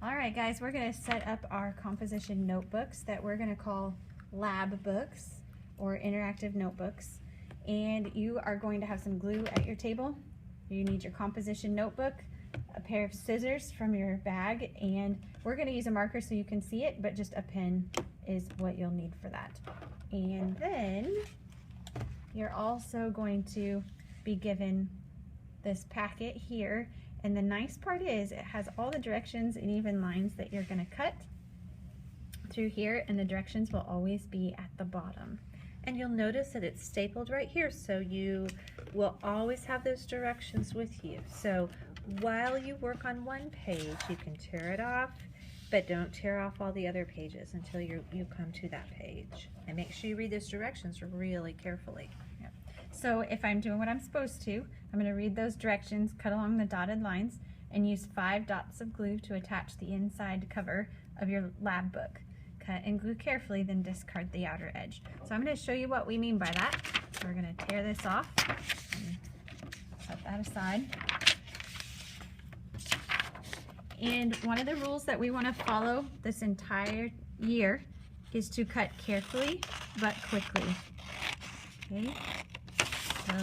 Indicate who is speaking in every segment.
Speaker 1: All right, guys, we're going to set up our composition notebooks that we're going to call lab books or interactive notebooks. And you are going to have some glue at your table. You need your composition notebook, a pair of scissors from your bag, and we're going to use a marker so you can see it, but just a pen is what you'll need for that. And then you're also going to be given this packet here. And the nice part is it has all the directions and even lines that you're going to cut through here, and the directions will always be at the bottom.
Speaker 2: And you'll notice that it's stapled right here, so you will always have those directions with you. So while you work on one page, you can tear it off, but don't tear off all the other pages until you come to that page. And make sure you read those directions really carefully.
Speaker 1: Yep. So if I'm doing what I'm supposed to, I'm going to read those directions, cut along the dotted lines, and use 5 dots of glue to attach the inside cover of your lab book. Cut and glue carefully, then discard the outer edge. So I'm going to show you what we mean by that. So we're going to tear this off and set that aside. And one of the rules that we want to follow this entire year is to cut carefully but quickly. Okay, so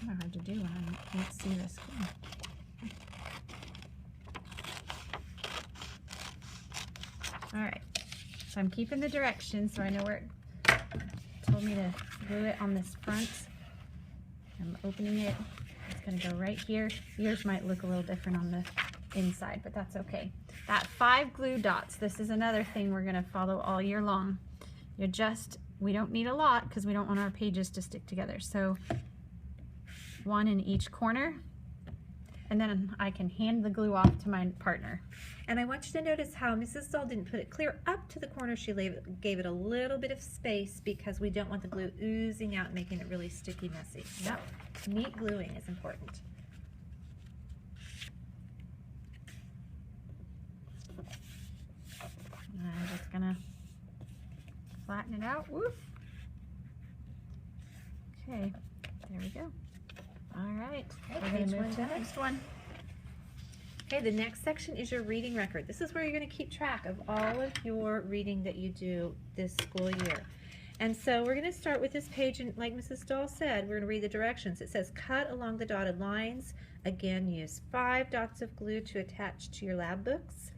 Speaker 1: kind of hard to do when I can't see the screen. All right, so I'm keeping the directions so I know where it told me to glue it on this front. I'm opening it. It's going to go right here. Yours might look a little different on the inside, but that's okay. That 5 glue dots, this is another thing we're going to follow all year long. We don't need a lot because we don't want our pages to stick together. So 1 in each corner, and then I can hand the glue off to my partner.
Speaker 2: And I want you to notice how Mrs. Stahl didn't put it clear up to the corner. She gave it a little bit of space because we don't want the glue oozing out, making it really sticky, messy.
Speaker 1: Yep.
Speaker 2: Neat gluing is important.
Speaker 1: I'm just gonna flatten it out. Woof. Okay, there we go. All right, we're gonna move to the next one.
Speaker 2: Okay, the next section is your reading record. This is where you're going to keep track of all of your reading that you do this school year. And so we're going to start with this page, and like Mrs. Stahl said, we're going to read the directions. It says cut along the dotted lines. Again, use 5 dots of glue to attach to your lab books.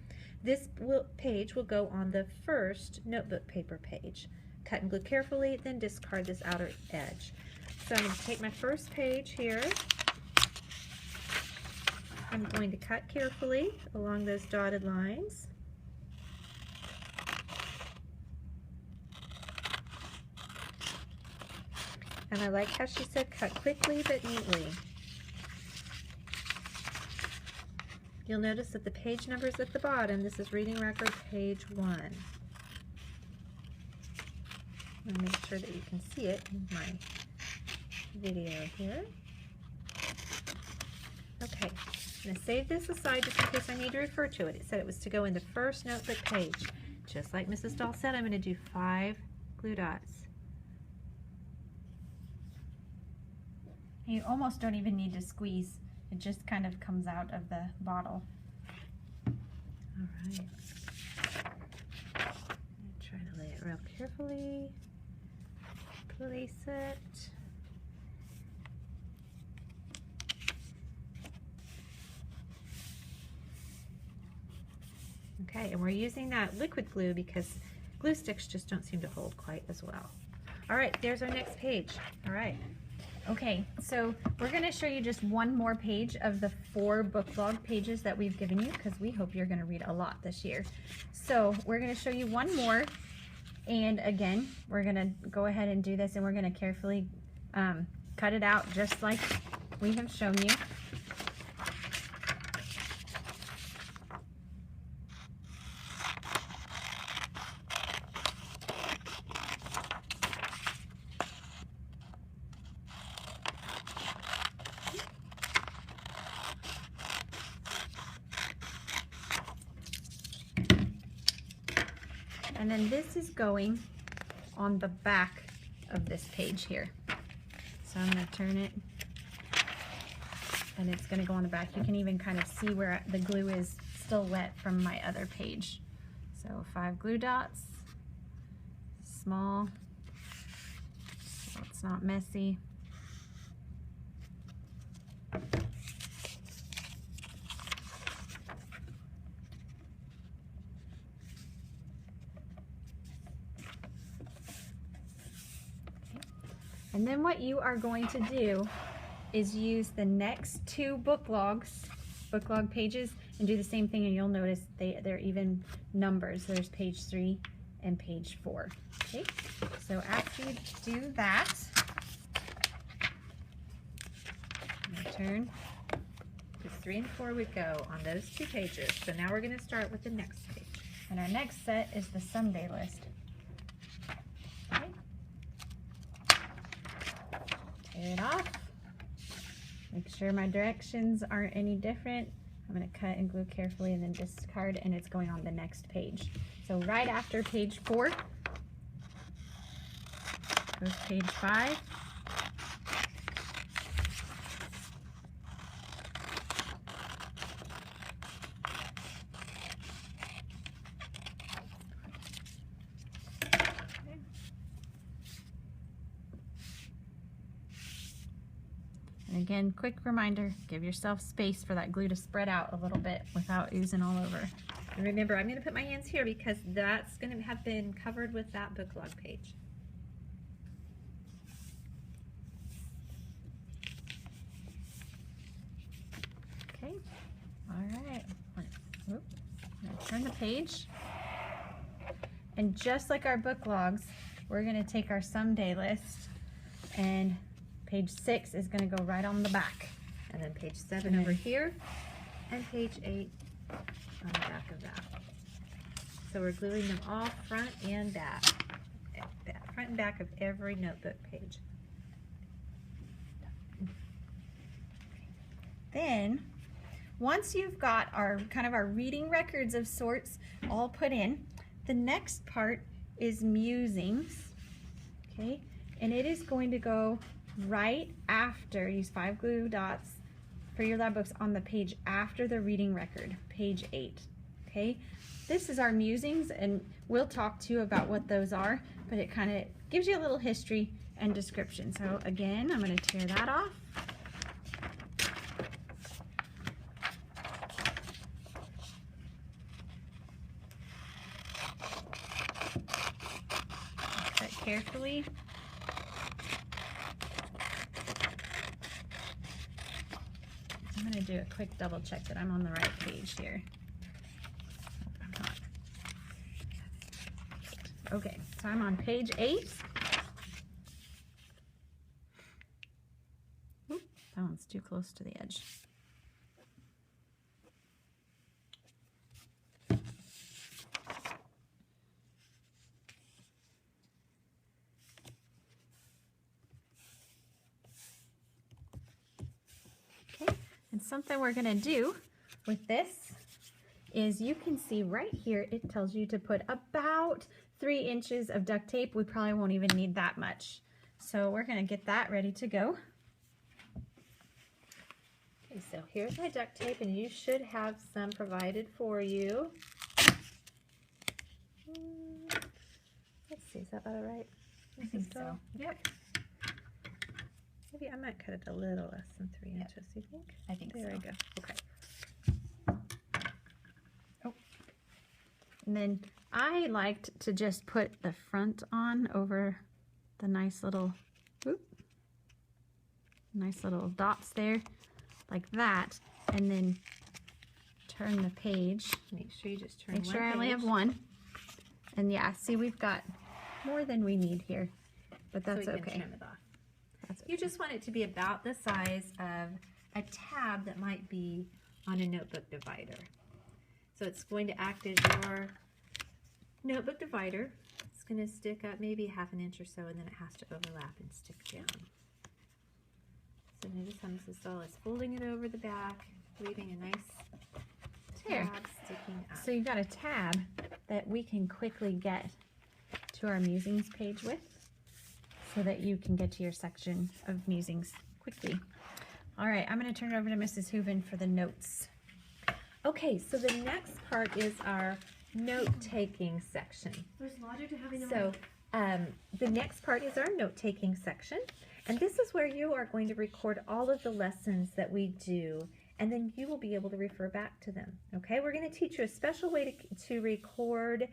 Speaker 2: This page will go on the first notebook paper page. Cut and glue carefully, then discard this outer edge. So I'm going to take my first page here. I'm going to cut carefully along those dotted lines. And I like how she said cut quickly but neatly. You'll notice that the page numbers at the bottom, this is reading record page 1. I'll make sure that you can see it in my video here. Okay. I'm going to save this aside just in case I need to refer to it. It said it was to go in the first notebook page. Just like Mrs. Stahl said, I'm going to do 5 glue dots.
Speaker 1: You almost don't even need to squeeze. It just kind of comes out of the bottle.
Speaker 2: All right. I'm going to try to lay it real carefully. Place it. Okay, and we're using that liquid glue because glue sticks just don't seem to hold quite as well. All right, there's our next page. All right.
Speaker 1: Okay, so we're going to show you just one more page of the 4 book log pages that we've given you because we hope you're going to read a lot this year. So we're going to show you one more, and again, we're going to go ahead and do this, and we're going to carefully cut it out just like we have shown you. And then this is going on the back of this page here. So I'm going to turn it and it's going to go on the back. You can even kind of see where the glue is still wet from my other page. So 5 glue dots, small, so it's not messy. And then what you are going to do is use the next 2 book log pages and do the same thing, and you'll notice they're even numbers. There's page 3 and page 4. Okay, so after you do that, turn.
Speaker 2: Because 3 and 4 would go on those 2 pages. So now we're going to start with the next page.
Speaker 1: And our next set is the someday list. Okay. Tear it off. Make sure my directions aren't any different. I'm going to cut and glue carefully and then discard, and it's going on the next page. So right after page 4 goes page 5. And again, quick reminder, give yourself space for that glue to spread out a little bit without oozing all over.
Speaker 2: And remember, I'm going to put my hands here because that's going to have been covered with that book log page.
Speaker 1: Okay, all right. Turn the page. And just like our book logs, we're going to take our someday list, and page 6 is going to go right on the back.
Speaker 2: And then page 7 over here, and page 8 on the back of that. So we're gluing them all front and back. Front and back of every notebook page.
Speaker 1: Then, once you've got our kind of our reading records of sorts all put in, the next part is musings, okay? And it is going to go right after, use 5 glue dots for your lab books on the page after the reading record, page 8, okay? This is our musings, and we'll talk to you about what those are, but it kind of gives you a little history and description. So again, I'm going to tear that off. Cut carefully. I'm going to do a quick double check that I'm on the right page here. I'm not. Okay, so I'm on page 8. Oop, that one's too close to the edge. Okay, and something we're going to do with this is you can see right here it tells you to put about 3 inches of duct tape. We probably won't even need that much. So we're going to get that ready to go.
Speaker 2: Okay, so here's my duct tape, and you should have some provided for you. Let's see, is that about right?
Speaker 1: I think so. Yep.
Speaker 2: Maybe I might cut it a little less than 3 inches, you think?
Speaker 1: I think
Speaker 2: There
Speaker 1: so.
Speaker 2: we go. Okay.
Speaker 1: And then I liked to just put the front on over the nice little dots there, like that, and then turn the page.
Speaker 2: Make sure you just turn
Speaker 1: Make
Speaker 2: one
Speaker 1: sure I only have
Speaker 2: page.
Speaker 1: one. And yeah, see, we've got more than we need here, but that's
Speaker 2: so we
Speaker 1: okay.
Speaker 2: can trim it off.
Speaker 1: That's okay.
Speaker 2: You just want it to be about the size of a tab that might be on a notebook divider. So it's going to act as your notebook divider. It's going to stick up maybe 1/2 inch or so, and then it has to overlap and stick down. So notice how Mrs. Dahl is folding it over the back, leaving a nice
Speaker 1: Here.
Speaker 2: tab sticking up.
Speaker 1: So you've got a tab that we can quickly get to our musings page with, so that you can get to your section of musings quickly. All right, I'm going to turn it over to Mrs. Hooven for the notes.
Speaker 2: Okay, so the next part is our note-taking section.
Speaker 3: There's logic to having them.
Speaker 2: So the next part is our note-taking section, and this is where you are going to record all of the lessons that we do, and then you will be able to refer back to them. Okay, we're going to teach you a special way to record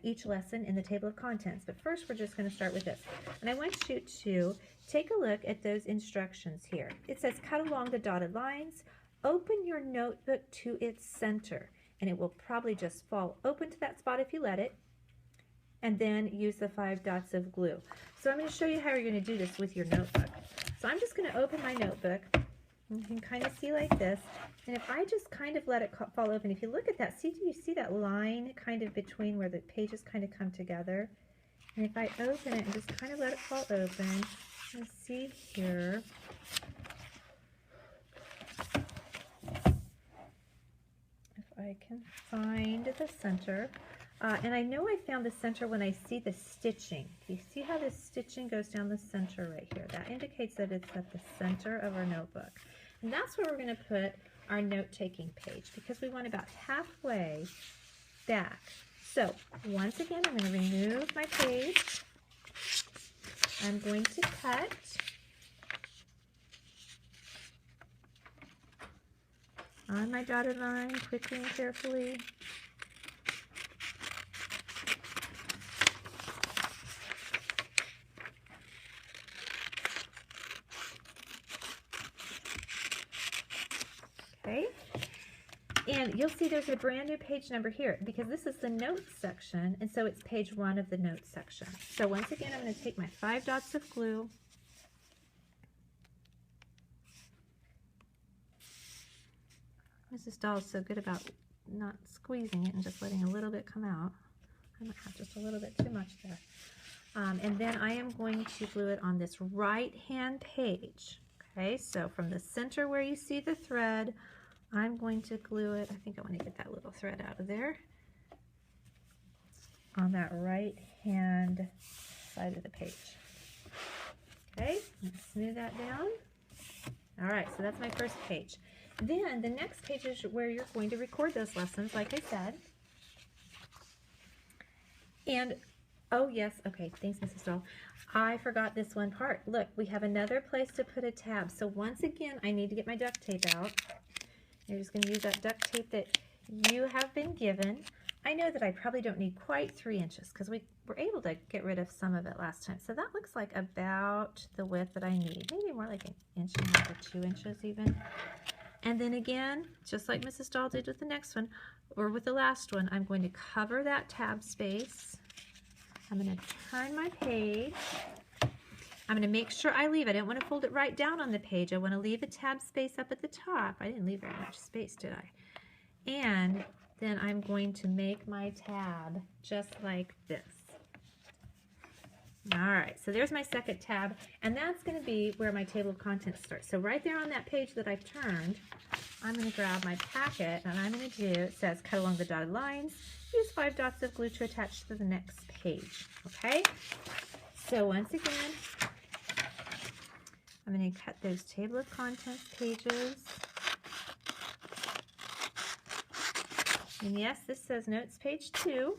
Speaker 2: each lesson in the table of contents, but first we're just going to start with this. And I want you to take a look at those instructions here. It says cut along the dotted lines, open your notebook to its center, and it will probably just fall open to that spot if you let it, and then use the 5 dots of glue. So I'm going to show you how you're going to do this with your notebook. So I'm just going to open my notebook. You can kind of see like this, and if I just kind of let it fall open, if you look at that, do you see that line kind of between where the pages kind of come together? And if I open it and just kind of let it fall open, let's see here. If I can find the center. And I know I found the center when I see the stitching. You see how the stitching goes down the center right here? That indicates that it's at the center of our notebook. And that's where we're going to put our note-taking page, because we want about halfway back. So once again, I'm going to remove my page. I'm going to cut. On my dotted line, quickly and carefully. Okay, and you'll see there's a brand new page number here because this is the notes section, and so it's page 1 of the notes section. So once again, I'm going to take my 5 dots of glue, Mrs. Doll is so good about not squeezing it and just letting a little bit come out. I might have just a little bit too much there. And then I am going to glue it on this right-hand page. Okay, so from the center where you see the thread, I'm going to glue it. I think I want to get that little thread out of there. On that right-hand side of the page. Okay, let's smooth that down. All right, so that's my first page. Then the next page is where you're going to record those lessons, like I said. And, oh yes, okay, thanks Mrs. Doll. I forgot this one part. Look, we have another place to put a tab. So once again, I need to get my duct tape out. You're just going to use that duct tape that you have been given. I know that I probably don't need quite 3 inches because we were able to get rid of some of it last time. So that looks like about the width that I need. Maybe more like 1.5 inches or 2 inches even. And then again, just like Mrs. Doll did with the next one, or with the last one, I'm going to cover that tab space. I'm going to turn my page. I'm going to make sure I leave. I didn't want to fold it right down on the page. I want to leave a tab space up at the top. I didn't leave very much space, did I? And then I'm going to make my tab just like this. All right, so there's my second tab, and that's going to be where my table of contents starts. So right there on that page that I've turned, I'm going to grab my packet, and I'm going to do, it says cut along the dotted lines, use 5 dots of glue to attach to the next page, okay? So once again, I'm going to cut those table of contents pages. And yes, this says notes page 2.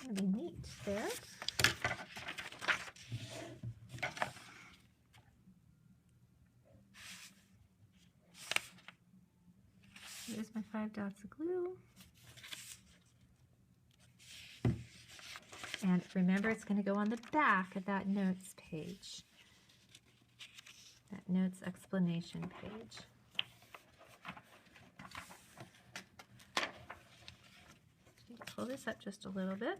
Speaker 2: Gonna be neat there. There's my 5 dots of glue. And remember, it's going to go on the back of that notes page. That notes explanation page. Pull this up just a little bit.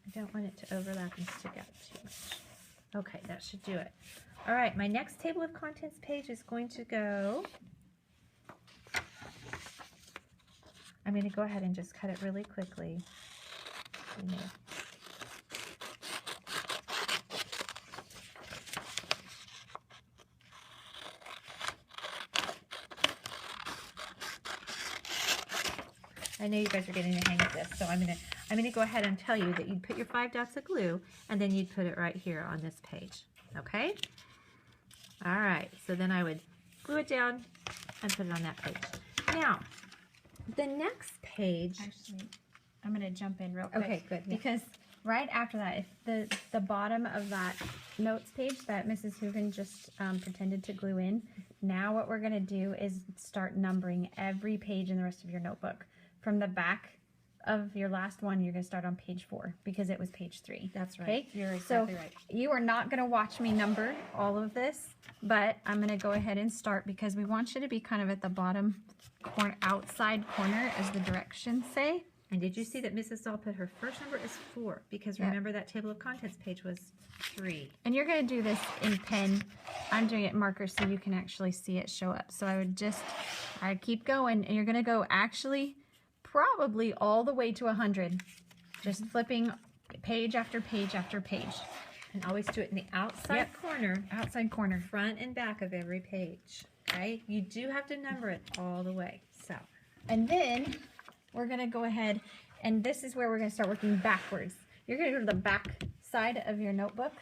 Speaker 2: I don't want it to overlap and stick out too much. Okay, that should do it. All right, my next table of contents page is going to go, I'm going to go ahead and just cut it really quickly. I know you guys are getting the hang of this, so I'm gonna go ahead and tell you that you'd put your 5 dots of glue, and then you'd put it right here on this page, okay? All right, so then I would glue it down and put it on that page. Now, the next page.
Speaker 1: Actually, I'm going to jump in real quick.
Speaker 2: Okay, good. Yeah.
Speaker 1: Because right after that, if the bottom of that notes page that Mrs. Hooven just pretended to glue in, now what we're going to do is start numbering every page in the rest of your notebook. From the back of your last one, you're going to start on page 4 because it was page 3.
Speaker 2: That's right.
Speaker 1: Okay?
Speaker 2: You're exactly right.
Speaker 1: You are not going to watch me number all of this, but I'm going to go ahead and start because we want you to be kind of at the bottom corner, outside corner, as the directions say.
Speaker 2: And did you see that Mrs. Dahl put her first number as 4? Because remember that table of contents page was 3.
Speaker 1: And you're going to do this in pen. I'm doing it in marker so you can actually see it show up. So I'd keep going, and you're going to go actually probably all the way to 100. Just flipping page after page after page.
Speaker 2: And always do it in the outside corner.
Speaker 1: Outside corner.
Speaker 2: Front and back of every page. Okay? You do have to number it all the way. So.
Speaker 1: And then we're going to go ahead, and this is where we're going to start working backwards. You're going to go to the back side of your notebook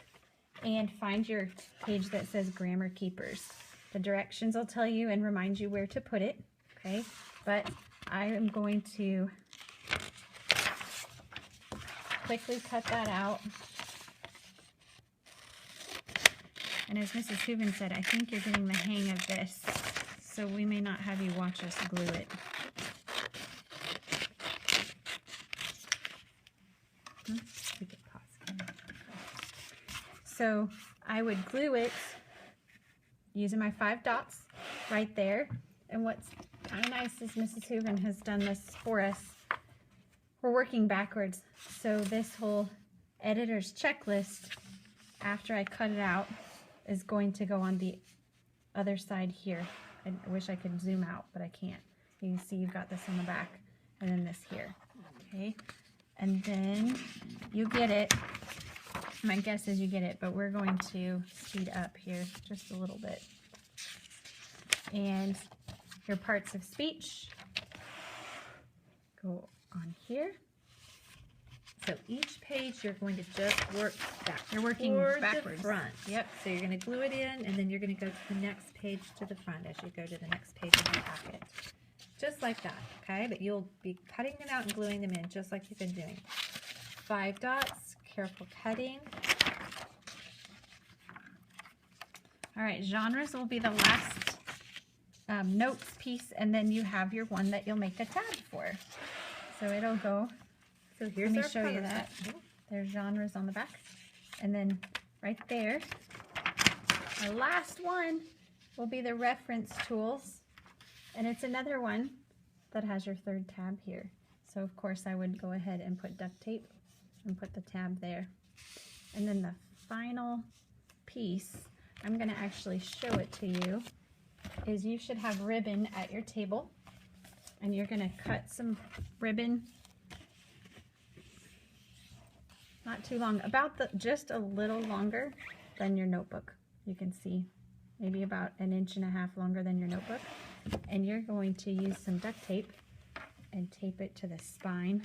Speaker 1: and find your page that says Grammar Keepers. The directions will tell you and remind you where to put it, okay? But I am going to quickly cut that out. And as Mrs. Hooven said, I think you're getting the hang of this, so we may not have you watch us glue it. So I would glue it using my 5 dots right there. And what's kind of nice is Mrs. Hooven has done this for us. We're working backwards. So this whole editor's checklist, after I cut it out, is going to go on the other side here. I wish I could zoom out, but I can't. You can see you've got this on the back and then this here. Okay. And then you get it. My guess is you get it, but we're going to speed up here just a little bit. And your parts of speech go on here.
Speaker 2: So each page you're going to just work back.
Speaker 1: You're working backwards.
Speaker 2: The front. Yep. So you're going to glue it in, and then you're going to go to the next page to the front as you go to the next page in the packet. Just like that, okay? But you'll be cutting them out and gluing them in just like you've been doing. 5 dots, careful cutting.
Speaker 1: All right, genres will be the last notes piece, and then you have your one that you'll make a tab for. So it'll go.
Speaker 2: So here's
Speaker 1: Let me
Speaker 2: our
Speaker 1: show you
Speaker 2: cover
Speaker 1: that.
Speaker 2: section.
Speaker 1: There's genres on the back. And then right there, our last one will be the reference tools. And it's another one that has your 3rd tab here. So of course I would go ahead and put duct tape and put the tab there. And then the final piece, I'm going to actually show it to you, is you should have ribbon at your table. And you're going to cut some ribbon. Not too long, just a little longer than your notebook. You can see maybe about 1.5 inches longer than your notebook. And you're going to use some duct tape and tape it to the spine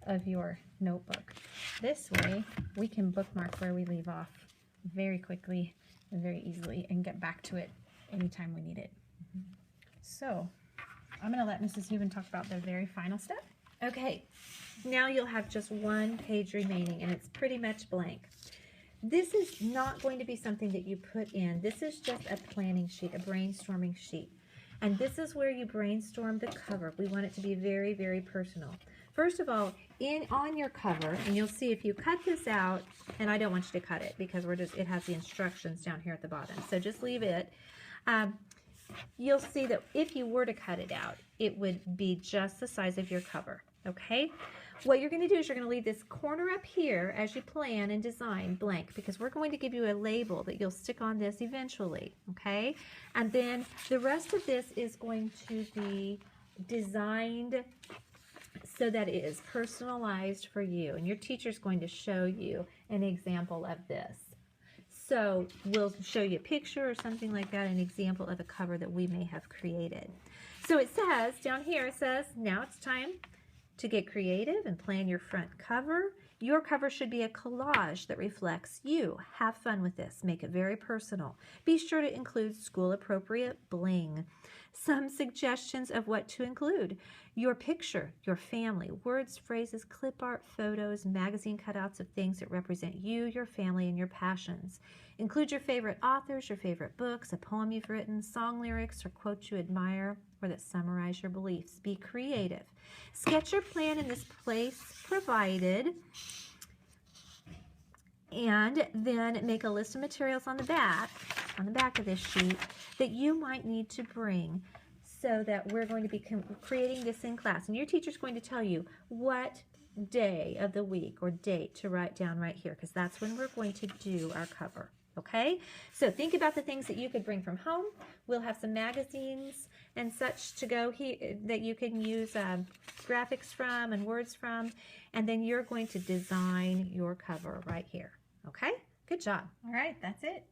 Speaker 1: of your notebook. This way we can bookmark where we leave off very quickly and very easily and get back to it anytime we need it. So I'm going to let Mrs. Hooven talk about the very final step.
Speaker 2: Okay, now you'll have just 1 page remaining, and it's pretty much blank. This is not going to be something that you put in. This is just a planning sheet, a brainstorming sheet. And this is where you brainstorm the cover. We want it to be very, very personal. First of all, on your cover, and you'll see if you cut this out, and I don't want you to cut it because it has the instructions down here at the bottom. So just leave it. You'll see that if you were to cut it out, it would be just the size of your cover, okay? What you're going to do is you're going to leave this corner up here as you plan and design blank, because we're going to give you a label that you'll stick on this eventually, okay? And then the rest of this is going to be designed so that it is personalized for you, and your teacher's going to show you an example of this. So we'll show you a picture or something like that, an example of a cover that we may have created. So it says, down here it says, now it's time to get creative and plan your front cover. Your cover should be a collage that reflects you. Have fun with this. Make it very personal. Be sure to include school-appropriate bling. Some suggestions of what to include: your picture, your family, words, phrases, clip art, photos, magazine cutouts of things that represent you, your family, and your passions. Include your favorite authors, your favorite books, a poem you've written, song lyrics, or quotes you admire, or that summarize your beliefs. Be creative. Sketch your plan in this place provided, and then make a list of materials on the back of this sheet that you might need to bring, so that we're going to be creating this in class. And your teacher's going to tell you what day of the week or date to write down right here, because that's when we're going to do our cover. Okay, so think about the things that you could bring from home. We'll have some magazines and such to go here that you can use graphics from and words from, and then you're going to design your cover right here. Okay, good job.
Speaker 1: All right, that's it.